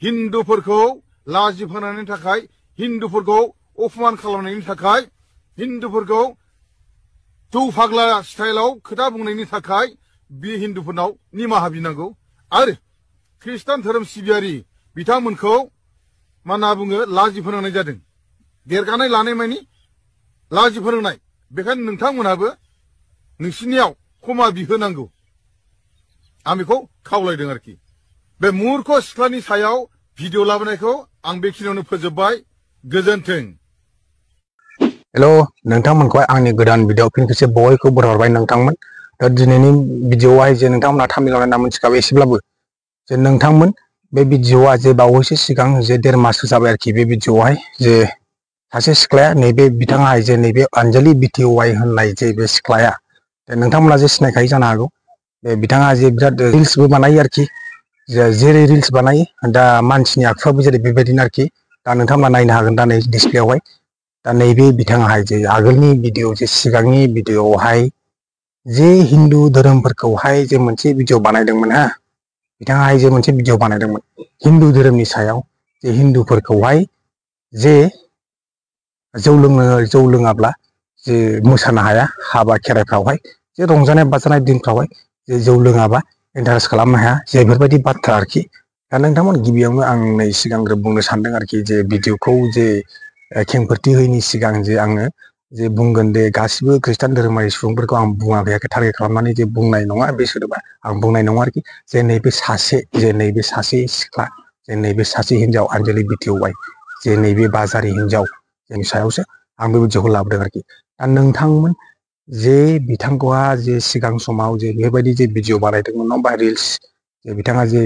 हिन्दुफोरखौ लाजि फोनांनायनि थाखाय हिन्दुफोरखौ अपमान खालामनायनि थाखाय हिन्दुफोरखौ जौ फाग्ला स्टाइलाव खोथा बुंनायनि थाखाय बे हिन्दुफोरनाव निमाहा बिनांगौ आरो ख्रिस्टान धोरोम सिबियारि बिथांमोनखौ मा होनना बुङो लाजि फोनांनाय जादों देरगानाय लानाय मानि लाजि फोनांनाय बेखायनो नोंथांमोनहाबो नोंसिनियाव क्षमा बिहोनांगौ आं बेखौ खावलायदों आरोखि बे मूर्ख सिख्लानि सायाव भिडिअ लाबोनायखौ आं बेखिनियावनो फोजोबबाय गोजोन्थों हेलो नोंथांमोनखौ आंनि गोदान भिडिअ फिन खेबसे बयखौ बरायहरबाय नोंथांमोन दा दिनैनि भिडिअआवहाय जे नोंथांमोना थामिलाव नायना मिथिखाबाय एसेब्लाबो जे नोंथांमोन बे भिडिअआ जे बावैसो सिगां जे 1.5 माससो जाबाय आरोखि बे भिडिअआवहाय जे सासे सिख्लाया नैबे बिथाङाहाय जे नैबे अंजलि BTY होननाय जे बे सिख्लाया नोंथांमोना जे सिनायखायो जानो हागौ बे बिथाङा जे बिराद रिल्सबो बानायो आरोखि जेरै रिल्स बानायो दा मानसिनि आखुआबो जेरै बेबायदिनो आरोखि दा नोंथांमोना नायनो हागोन दा नै डिसप्लेआवहाय दा नैबे बिथाङाहाय जे आगोलनि भिडिअ जे सिगांनि भिडिअआवहाय जे हिन्दु धोरोमफोरखौहाय जे मोनसे भिडिअ बानायदोंमोन हा बिथाङाहाय जे मोनसे भिडिअ बानायदोंमोन हिन्दु धोरोमनि सायाव जे हिन्दुफोरखौहाय जे जौ लोङाब्ला जे मोसानो हाया हाबा खेराइफ्रावहाय जे रंजानाय बाजानाय दिनफ्रावहाय जे जौ लोङाबा इन्टारेस्ट खालामनो हाया जे बेफोरबायदि बाथ्रा आरोखि दा नोंथांमोन गिबियावनो आं नै सिगांग्रो बुंनो सानदों आरोखि जे भिडिअखौ जे खेंफोरथि होयैनि सिगां जे आङो जे बुंगोन दे गासिबो ख्रिस्टान धोरोमारि सुबुंफोरखौ आं बुङाखै टारगेट खालामनानै जे बुंनाय नङा बे सोदोबा आं बुंनाय नङा आरोखि जे नैबे सासे सिख्ला जे नैबे सासे हिन्जाव अंजलि BTY जे नैबे बाजारि हिन्जाव जोंनि सायावसो आं बे भिडिअखौ लाबोदों आरोखि दा नोंथांमोन जे बिथांखौहा जे सिगां समाव जे बेबायदि जे भिडिअ बानायदोंमोन नङा होमबा रिल्स जे बिथाङा जे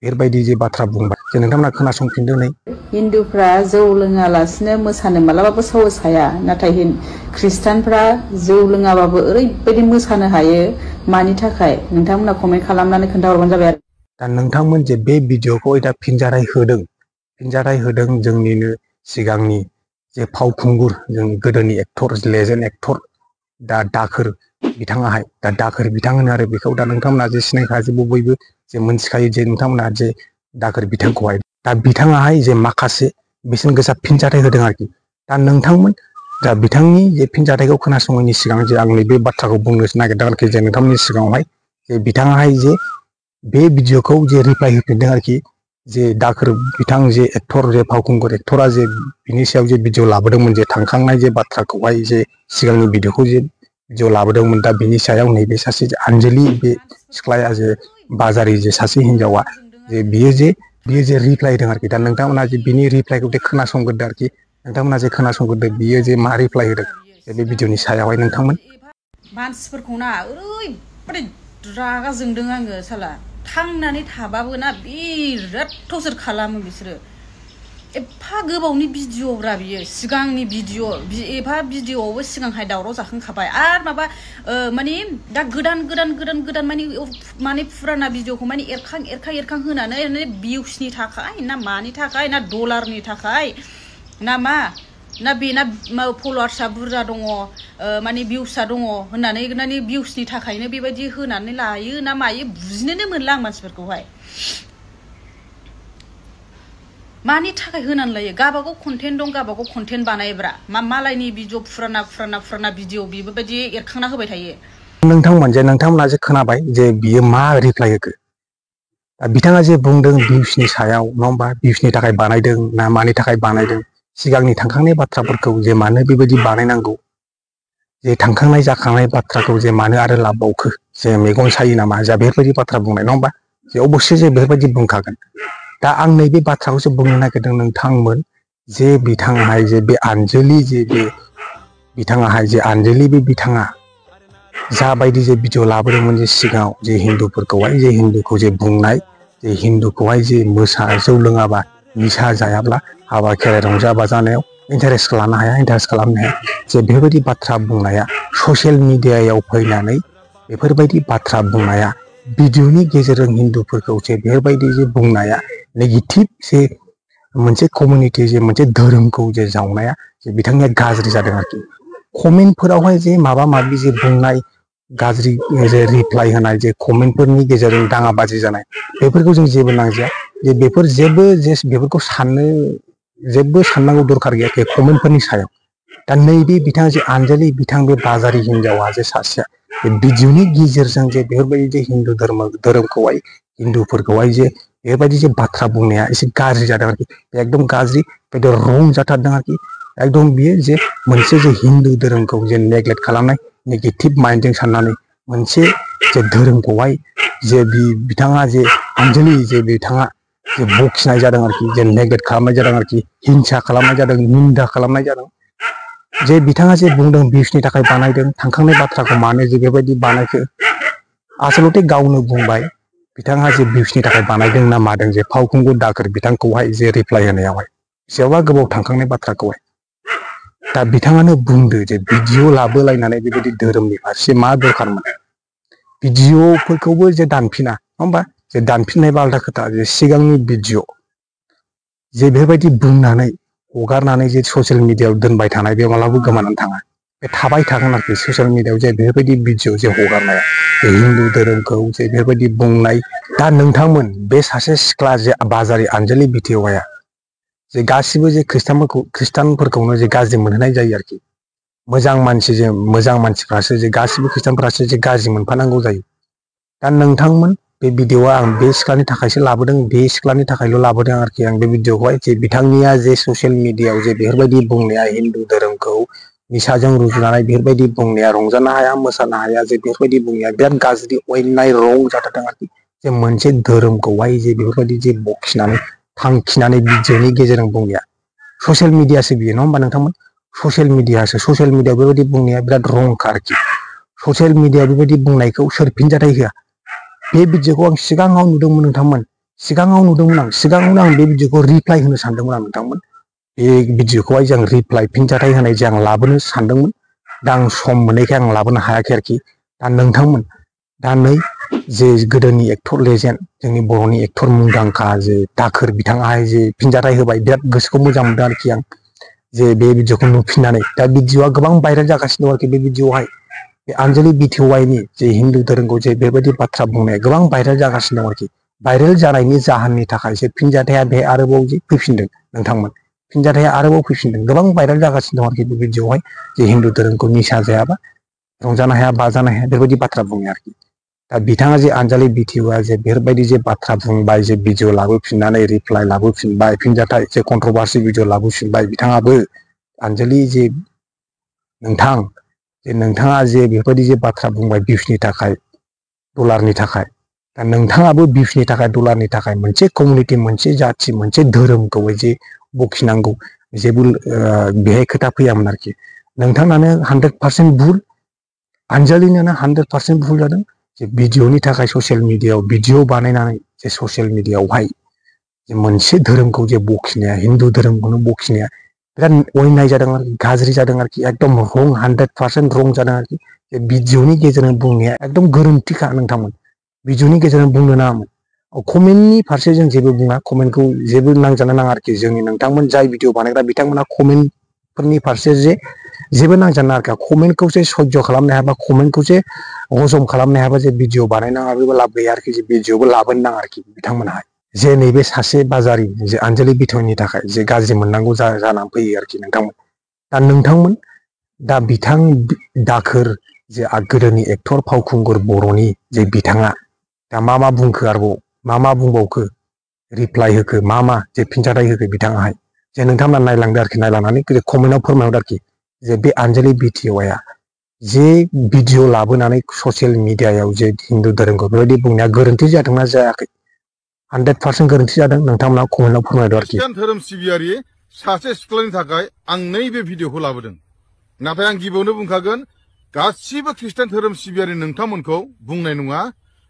बेफोरबायदि जे बाथ्रा बुंबाय जे नोंथांमोना खोनासंफिनदों नै हिन्दुफ्रा जौ लोङालासिनो मोसानो मालाबाबो साहस हाया नाथाय ख्रिस्टानफ्रा जौ लोङाबाबो ओरैबायदि मोसानो हायो मानि थाखाय नोंथांमोना कमेन्ट खालामनानै खोन्थाहरबानो जाबाय आरो दा नोंथांमोन जे बे भिडिअखौ दा फिनजाथाय होदों जोंनिनो सिगांनि जे फावखुंगुर जोंनि गोदोनि एक्टर लेजेन्ड एक्टर दा दाखोर बिथाङाहाय दा दाखोर बिथां होनो आरो बेखौ दा नोंथांमोना जे सिनायखाजोबो बयबो जे मोनथिखायो जे नोंथांमोना जे दाखोर बिथांखौहाय दा बिथाङाहाय जे माखासे बेसेन गोसा फिनजाथाय होदों आरोखि दा नोंथांमोन दा बिथांनि जे फिनजाथायखौ खोनासंनायनि सिगां जे आं नैबे बाथ्राखौ बुंनो नागिरदों आरोखि जे नोंथांमोननि सिगाङावहाय जे बिथाङाहाय जे बे भिडिअखौ जे रिप्लाय होफिनदों आरोखि जे दाखोर बिथां जे एक्टर जे फावखुंगुर एक्टरा जे बिनि सायाव जे भिडिअ लाबोदोंमोन जे थांखांनाय जे बाथ्राखौहाय जे सिगांनि भिडिअखौ जे भिडिअ लाबोदोंमोन दा बिनि सायाव नैबे सासे अंजलि बे सिख्लाया जे बाजारि जे सासे हिन्जावा जे बियो जे रिप्लाय होदों आरोखि दा नोंथांमोना जे बिनि रिप्लायखौ जे खोनासंग्रोदो आरोखि नोंथांमोना जे खोनासंग्रोदो बियो जे मा रिप्लाय होदों बे भिडिअनि सायावहाय नोंथांमोन मानसिफोरखौ ना ओरैबायदि रागा जोंदों आङो साला थांनानै थाबाबो ना बिराद टर्चार खालामो बिसोरो एफा गोबावनि भिडिअब्रा बियो सिगांनि भिडिअ एफा भिडिअआवबो सिगांहाय दावराव जाखांखाबाय आरो माबा माने दा गोदान माने फुराना भिडिअखौ माने एरखां होनानै भिउसनि थाखाय ना मानि थाखाय ना डलारनि थाखाय ना मा ना बेना फलोवार्सआ बुरजा दङ माने भिउसआ दङ होननानै माने भिउसनि थाखायनो बेबायदि होनानै लायो ना मायो बुजिनोनो मोनला आं मानसिफोरखौहाय मानि थाखाय होनानै लायो गाबागाव कन्टेन्ट दं गाबागाव कन्टेन्ट बानायब्रा मालायनि भिडिअ फुराना भिडिअ बेबायदि एरखांना होबाय थायो नोंथांमोना जे खोनाबाय जे बियो मा रिप्लाय होखो बिथाङा जे बुंदों भिउसनि सायाव नङा होमबा भिउसनि थाखाय बानायदों ना मानि थाखाय बानायदों सिगांनि थांखांनाय बाथ्राफोरखौ जे मानो बेबायदि बानायनांगौ जे थांखांनाय जाखांनाय बाथ्राखौ जे मानो आरो लाबावखो जे मेगन सायो नामा जा बेफोरबायदि बाथ्रा बुंनाय नङा होमबा जे अबस्से जे बेफोरबायदि बुंखागोन दा आं नैबे बाथ्राखौसो बुंनो नागिरदों नोंथांमोन जे बिथाङाहाय जे बे अंजलि बिथाङा जाबायदि जे भिडिअ लाबोदोंमोन जे सिगाङाव जे हिन्दुफोरखौहाय जे हिन्दुखौ जे बुंनाय जे हिन्दुखौहाय जे जौ लोङाबा निसा जायाब्ला हाबा खेराइ रंजा बाजानायाव इन्टारेस्ट खालामनो हाया जे बेफोरबायदि बाथ्रा बुंनाया ससियेल मिडियायाव फैनानै बेफोरबायदि बाथ्रा बुंनाया भिडिअनि गेजेरजों हिन्दुफोरखौ जे बेफोरबायदि जे बुंनाया नेगेटिभ जे मोनसे कमिउनिटि जे मोनसे धोरोमखौ जे जावनाया जे बिथांनिया गाज्रि जादों आरोखि कमेन्टफोरावहाय जे माबा माबि जे बुंनाय गाज्रि जे रिप्लाइ होनाय जे कमेन्टफोरनि गेजेरजों दाङाबाजि जानाय बेफोरखौ जों जेबो नांजाया जे बेफोर जेबो जे बेफोरखौ जेबो साननांगौ दरखार गैया बे कमेन्टफोरनि सायाव दा नैबे बिथां जे आनजालि बिथां बे बाजारि हिनजावा जे सासेया बे भिडिअनि गेजेरजों जे बेफोरबायदि जे हिन्दु धोरोमखौहाय हिन्दुफोरखौहाय जे बेबायदि जे बाथ्रा बुंनाया एसे गाज्रि जादों आरोखि एकदम गाज्रि बेदि रं जाथारदों आरोखि एकदम बियो जे मोनसे जे हिन्दु धोरोमखौ जे नेग्लेक्ट खालामनाय नेगेटिभ माइन्डजों साननानै मोनसे जे धोरोमखौहाय जे बिथाङा जे आनजालि जे बिथाङा जे बखिनाय जादों आरोखि जे नेग्लेक्ट खालामनाय जादों आरोखि हिंसा खालामनाय जादों निन्दा खालामनाय जादों जे बिथाङा जे बुंदों भिउसनि थाखाय बानायदों थांखांनाय बाथ्राखौ मानो जे बेबायदि बानायखो आसलथे गावनो बुंबाय बिथाङा जे भिउसनि थाखाय बानायदों ना मादों जे फावखुंगुर दाखोर बिथांखौहाय जे रिप्लाइ होनायावहाय बेसेबांबा गोबाव थांखांनाय बाथ्राखौहाय दा बिथाङानो बुंदो जे भिडिअ लाबोलायनानै बेबायदि धोरोमनि फारसे मा दरखारमोन भिडिअफोरखौबो जे दानफिना नङा होमबा जे दानफिननायबा आलदा खोथा जे सिगांनि भिडिअ जे बेबायदि बुंनानै हगारनानै जे ससियेल मिडियायाव दोनबाय थानाय बे मालाबाबो गोमानानै थाङा बे थाबाय थागोन आरोखि ससियेल मिडियायाव जे बेफोरबायदि भिडिअ जे हगारनाया हिन्दु धोरोमखौ जे बेफोरबायदि बुंनाय दा नोंथांमोन बे सासे सिख्ला जे बाजारि आनजालि बिटिवाया जे गासिबो जे खृष्टानफोरखौनो जे गाज्रि मोनहोनाय जायो आरोखि मोजां मानसिफ्रासो जे गासिबो खृष्टानफ्रासो जे गाज्रि मोनफानांगौ जायो दा नोंथांमोन बे भिडिअआ आं बे सिख्लानि थाखायसो लाबोदों बे सिख्लानि थाखायल' लाबोदों आरोखि आं बे भिडिअखौहाय जे बिथांनिया जे ससियेल मिडियायाव जे बेफोरबायदि बुंनाया हिन्दु धोरोमखौ निसाजों रुजुनानै बेफोरबायदि बुंनाया रंजानो हाया मोसानो हाया जे बेफोरबायदि बुंनाया बिराद गाज्रि अयनाय रं जाथारदों आरोखि जे मोनसे धोरोमखौहाय जे बेफोरबायदि जे बखिनानै थांखिनानै भिडिअनि गेजेरजों बुंनाया ससियेल मिडियासो बियो नङा होमबा नोंथांमोन ससियेल मिडियायाव बेबायदि बुंनाया बिराद रंखा आरोखि ससियेल मिडियायाव बेबायदि बुंनायखौ सोर फिनजाथाय होआ बे भिडिअखौ आं सिगाङाव नुदोंमोन नोंथांमोन सिगाङावनो आं बे भिडिअखौ रिप्लाइ होनो सानदोंमोन आं नोंथांमोन बे भिडिअखौहाय जों रिप्लाइ फिनजाथाय होनाय जे आं लाबोनो सानदोंमोन दा आं सम मोनैखाय आं लाबोनो हायाखै आरोखि दा नोंथांमोन दा नै जे गोदोनि एक्टर लेजेन्ड जोंनि बर'नि एक्टर मुंदांखा जे दाखोर बिथाङाहाय जे फिनजाथाय होबाय बिराद गोसोखौ मोजां मोनदों आरोखि आं जे बे भिडिअखौ नुफिननानै दा भिडिअआ गोबां भाइरेल जागासिनो दं आरोखि बे भिडिअआवहाय बे आनजालि बिटिवाइनि जे हिन्दु धोरोमखौ जे बेबायदि बाथ्रा बुंनाया गोबां भाइरेल जागासिनो दं आरोखि भाइरेल जानायनि जाहोननि थाखायसो फिनजाथाया बे आरोबाव जे फैफिनदों नोंथांमोन फिनजाथाया आरोबाव फैफिनदों गोबां भाइरेल जागासिनो दं आरोखि बे भिडिअआवहाय जे हिन्दु धोरोमखौ निसा जायाबा रंजानो हाया बाजानो हाया बेबायदि बाथ्रा बुंनाय आरोखि दा बिथाङा जे आनजालि बिटिवा जे बेफोरबायदि जे बाथ्रा बुंबाय जे भिडिअ लाबोफिननानै रिप्लाइ लाबोफिनबाय फिनजाथाय जे कन्ट्रभार्सि भिडिअ लाबोफिनबाय बिथाङाबो आनजालि जे नोंथां जे नोंथाङा जे बेफोरबायदि जे बाथ्रा बुंबाय भिउसनि थाखाय डलारनि थाखाय दा नोंथाङाबो भिउसनि थाखाय डलारनि थाखाय मोनसे कमिउनिटि मोनसे जाथि मोनसे धोरोमखौ जे बखिनांगौ जेबो बेहाय खोथा फैयामोन आरोखि नोंथांनानो 100% भुल आनजालिनानो 100% भुल जादों जे भिडिअनि थाखाय ससियेल मिडियायाव भिडिअ बानायनानै जे ससियेल मिडियायावहाय जे मोनसे धोरोमखौ जे बखिनाया हिन्दु धोरोमखौनो बखिनाया बिराद अयनाय जादों आरोखि गाज्रि जादों आरोखि एकदम रं 100% रं जादों आरोखि जे भिडिअनि गेजेरजों बुंनाया एकदम गोरोन्थिखा नोंथांमोन भिडिअनि गेजेरजों बुंनो नाङामोन कमेन्टनि फारसे जों जेबो बुङा कमेन्टखौ जेबो नांजानो नाङा आरोखि जोंनि नोंथांमोन जाय भिडिअ बानायग्रा बिथांमोना कमेन्टफोरनि फारसे जे जेबो नांजानो आरोखि कमेन्टखौसो सयज' खालामनो हायाबा कमेन्टखौसो हजम खालामनो हायाबा जे भिडिअ बानायनाङाबो लाब गैया आरोखि जे भिडिअबो लाबोनो नाङा आरोखि बिथांमोनहाय जे नैबे सासे बाजारि जे आनजालि बिटिवाइनि थाखाय जे गाज्रि मोननांगौ जानानै फैयो आरोखि नोंथांमोन दा नोंथांमोन दा बिथां दाखोर जे गोदोनि एक्टर फावखुंगुर बर'नि जे बिथाङा दा मा बुंखो आरोबाव मा बुंबावखो रिप्लाइ होखो मा जे फिनजाथाय होखो बिथाङाहाय जे नोंथांमोना नायलांदो आरोखि नायलांनानै कमेन्टआव फोरमायहरदो आरोखि जे बे आनजालि बिटिवाया जे भिडिअ लाबोनानै ससियेल मिडियायाव जे हिन्दु धोरोमखौ बेबायदि बुंनाया गोरोन्थि जादोंना जायाखै 100% गोरोन्थि जादों नोंथांमोना कमेन्टआव फोरमायदो आरोखि खृष्टान धोरोम सिबियारि सासे सिख्लानि थाखाय आं नैबे भिडिअखौ लाबोदों नाथाय आं गिबियावनो बुंखागोन गासिबो खृष्टान धोरोम सिबियारि नोंथांमोनखौ बुंनाय नङा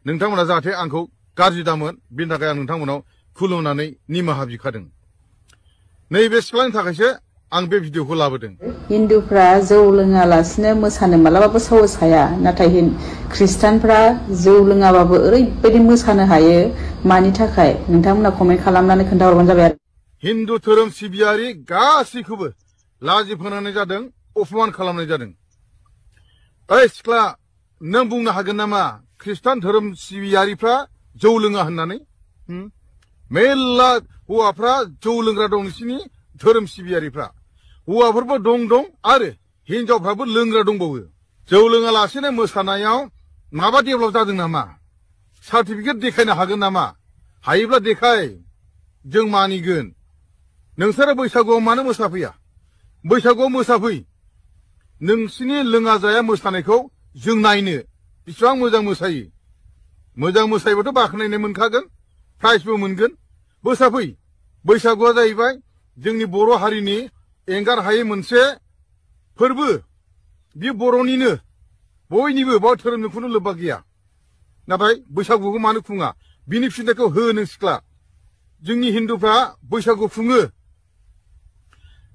नोंथांमोना जाहाथे आंखौ गाज्रि दामोन बेनि थाखाय आं नोंथांमोनाव खुलुमनानै निमाहा बिखादों नैबे सिख्लानि थाखायसो आं बे भिडिअखौ लाबोदों हिन्दुफ्रा जौ लोङालासिनो मोसानो मालाबाबो साहस हाया नाथाय ख्रिस्टानफ्रा जौ लोङाबाबो ओरैबायदि मोसानो हायो मानि थाखाय नोंथांमोना कमेन्ट खालामनानै खोन्थाहरबानो जाबाय आरो हिन्दु धोरोम सिबियारि गासैखौबो लाजि फोनांनाय जादों अपमान खालामनाय जादों ओइ सिख्ला नों बुंनो हागोन नामा खृष्टान धोरोम सिबियारिफ्रा जौ लोङा होननानै? मेल्ला हौवाफ्रा जौ लोंग्रा दं नोंसिनि धोरोम सिबियारिफ्रा। हौवाफोरबो दं आरो हिनजावफ्राबो लोंग्रा दंबावो। जौ लोङालासेनो मोसानायाव माबा डेभेलप जादों नामा? सार्टिफिकेट देखायनो हागोन नामा? हायोब्ला देखाय, जों मानिगोन। नोंसोरो बैसागुआव मानो मोसाफैया? बैसागुआव मोसाफै। नोंसिनि लोङा जाया मोसानायखौ जों नायनो बेसेबां मोजां मोसायो। मोजां मोसायोबाथ' बाख्नायनाय मोनखागोन, प्राइजबो मोनगोन। मोसाफै। बैसागुआ जाहैबाय जोंनि बर' हारिनि एंगार हायै मोनसे फोरबो। बेयो बर'निनो, बयनिबो बाव धोरोमनि खुनु लोब्बा गैया। नाथाय बैसागुखौ मानो खुङा? बिनि फिननायखौ हो नों सिख्ला। जोंनि हिन्दुफ्रा बैसागु खुङो।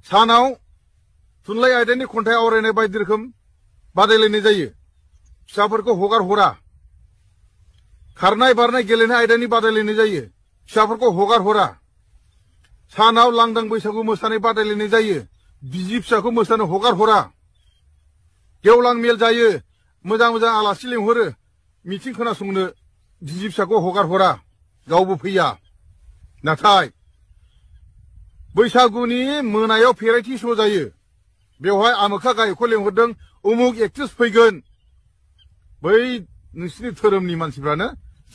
सानाव थुनलाइ आयदानि खन्थाइ आवरायनाय बायदि रोखोम बादायलायनाय जायो। फिसाफोरखौ हगार हरा। खारनाय बारनाय गेलेनाय आयदानि बादायलायनाय जायो। फिसाफोरखौ हगार हरा। सानाव लांदां बैसागु मोसानाय बादायलायनाय जायो। बिसि फिसाखौ मोसानो हगार हरा। गेवलां मेल जायो। मोजां मोजां आलासि लेंहरो मिथिं खोनासंनो, बिसि फिसाखौ हगार हरा। गावबो फैया। नाथाय बैसागुनि मोनायाव भेराइटि श' जायो। बेवहाय आमोखा गायकखौ लेंहरदों, उमुक एक्ट्रेस फैगोन। बै नोंसिनि धोरोमनि मानसिफ्रानो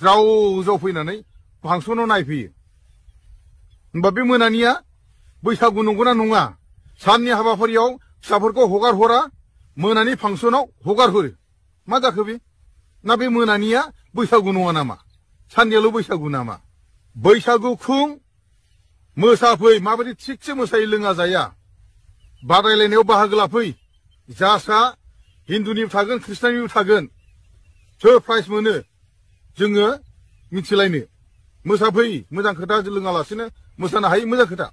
ज्राव ज्राव फैनानै फांसनाव नायफैयो। होमबा बे मोनानिया बैसागु नंगौना नङा? साननि हाबाफारियाव फिसाफोरखौ हगार हरा, मोनानि फांसनाव हगार हरो। मा जाखो बे? ना बे मोनानिया बैसागु नङा नामा? साननियाल' बैसागु नामा? बैसागु खुं, मोसाफै। माबायदि थिगसे मोसायो लोङा जाया। बादायलायनायाव बाहागो लाफै। जासा हिन्दुनिबो थागोन, ख्रिस्टाननिबो थागोन। सोर प्राइज मोनो जोङो मिथिलायनो। मोसाफै। मोजां खोथा। जौ लोङालासेनो मोसानो हायो, मोजां खोथा।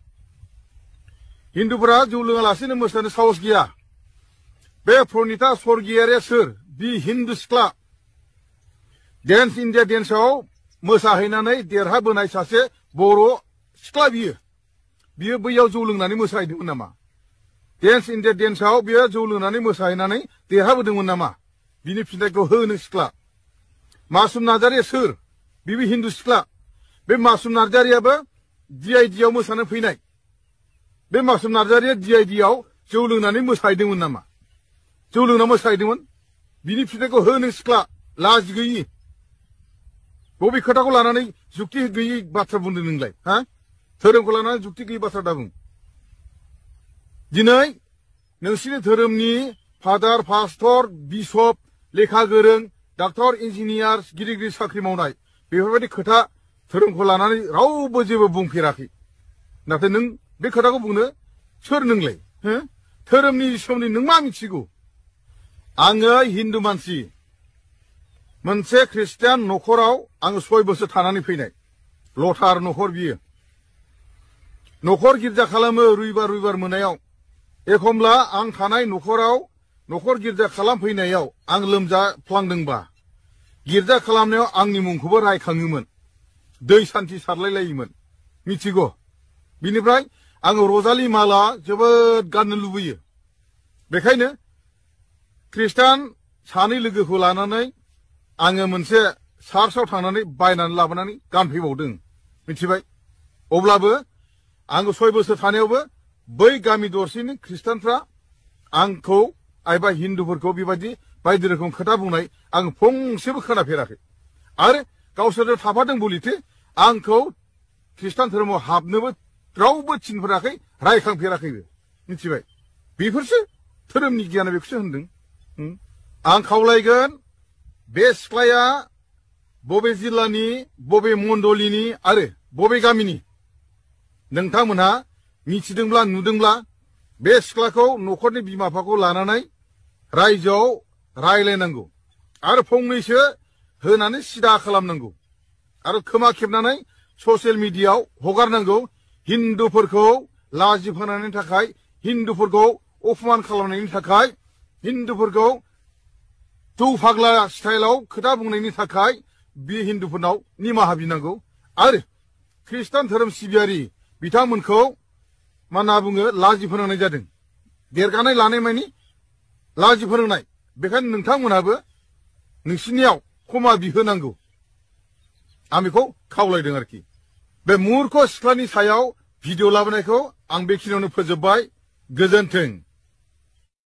हिन्दुफोरा जौ लोङालासेनो मोसानो साहस गैया। बे प्रनिता स्वर्गियारिया सोर? बि हिन्दु सिख्ला। डेन्स इन्डिया डेन्सआव मोसाहैनानै देरहाबोनाय सासे बर' सिख्ला बियो। बियो बैयाव जौ लोंनानै मोसाहैदोंमोन नामा? डेन्स इन्डिया डेन्सआव बियो जौ लोंनानै मोसाहैनानै देरहाबोदोंमोन नामा? बिनि फिननायखौ हो नों सिख्ला। मासुम नार्जारिया सोर? बिबो हिन्दु सिख्ला। बे मासुम नार्जारियाबो DIDआव मोसानो फैनाय। बे मासुम नार्जारिया DIDआव जौ लोंनानै मोसाहैदोंमोन नामा? जौ लोंना मोसाहैदोंमोन? बिनि फिननायखौ हो नों सिख्ला। लाजि गैयि। बबे खोथाखौ लानानै जुक्ति गैयि बाथ्रा बुंदों नोंलाय? हा? धोरोमखौ लानानै जुक्ति गैयि बाथ्रा दाबुं। दिनै नोंसिनि धोरोमनि फादार, पास्टर, बिशप, लेखा गोरों, डाक्टर, इन्जिनियार, गिदिर गिदिर साख्रि मावनाय बेफोरबायदि खोथा धोरोमखौ लानानै रावबो जेबो बुंफेराखै। नाथाय नों बे खोथाखौ बुंनो सोर नोंलाय? हो? धोरोमनि सोमोन्दै नों मा मिथिगौ? आङो हिन्दु मानसि। मोनसे ख्रिस्टियान न'खराव आङो 6 बोसोर थानानै फैनाय। लथार न'खर बियो। न'खर गिर्जा खालामो रबिबार मोनायाव। एखमब्ला आं थानाय न'खराव न'खर गिर्जा खालामफैनायाव आं लोमजाफ्लांदोंबा गिर्जा खालामनायाव आंनि मुंखौबो रायखाङोमोन। दै सान्थि सारलायलायोमोन। मिथिगौ? बिनिफ्राय आङो रजालि माला जोबोद गाननो लुबैयो। बेखायनो ख्रिस्टान सानै लोगोखौ लानानै आङो मोनसे चार्चआव थांनानै बायनानै लाबोनानै गानफैबावदों। मिथिबाय? अब्लाबो आङो 6 बोसोर थानायावबो बै गामि दरसेनि ख्रिस्टानफ्रा आंखौ एबा हिन्दुफोरखौ बेबायदि बायदि रोखोम खोथा बुंनाय आं फंसेबो खोनाफेराखै। आरो गावसोरनो थाफादों बलिथे आंखौ ख्रिस्टान धोरोमाव हाबनोबो रावबो थिनफेराखै, रायखांफेराखैबो। मिथिबाय? बेफोरसो धोरोमनि गियाना बेखौसो होनदों। आं खावलायगोन बे सिख्लाया बबे जिल्लानि, बबे मण्डलिनि आरो बबे गामिनि नोंथांमोनहा मिथिदोंब्ला नुदोंब्ला बे सिख्लाखौ न'खरनि बिमा बिफाखौ लानानै रायजोआव रायलायनांगौ आरो फंनैसो होनानै सिदा खालामनांगौ आरो खोमा खेबनानै ससियेल मिडियायाव हगारनांगौ। हिन्दुफोरखौ लाजि फोनांनायनि थाखाय, हिन्दुफोरखौ अपमान खालामनायनि थाखाय, हिन्दुफोरखौ जौ फाग्ला स्टाइलाव खोथा बुंनायनि थाखाय बे हिन्दुफोरनाव निमाहा बिनांगौ। आरो ख्रिस्टान धोरोम सिबियारि बिथांमोनखौ मा होनना बुङो लाजि फोनांनाय जादों। देरगानाय लानाय मानि लाजि फोनांनाय। बेखायनो नोंथांमोनहाबो नोंसिनियाव क्षमा बिहोनांगौ आं बेखौ खावलायदों आरोखि बे मुर्ख सिख्लानि सायाव भिडिअ लाबोनायखौ आं बेखिनियावनो फोजोबबाय गोजोन्थों।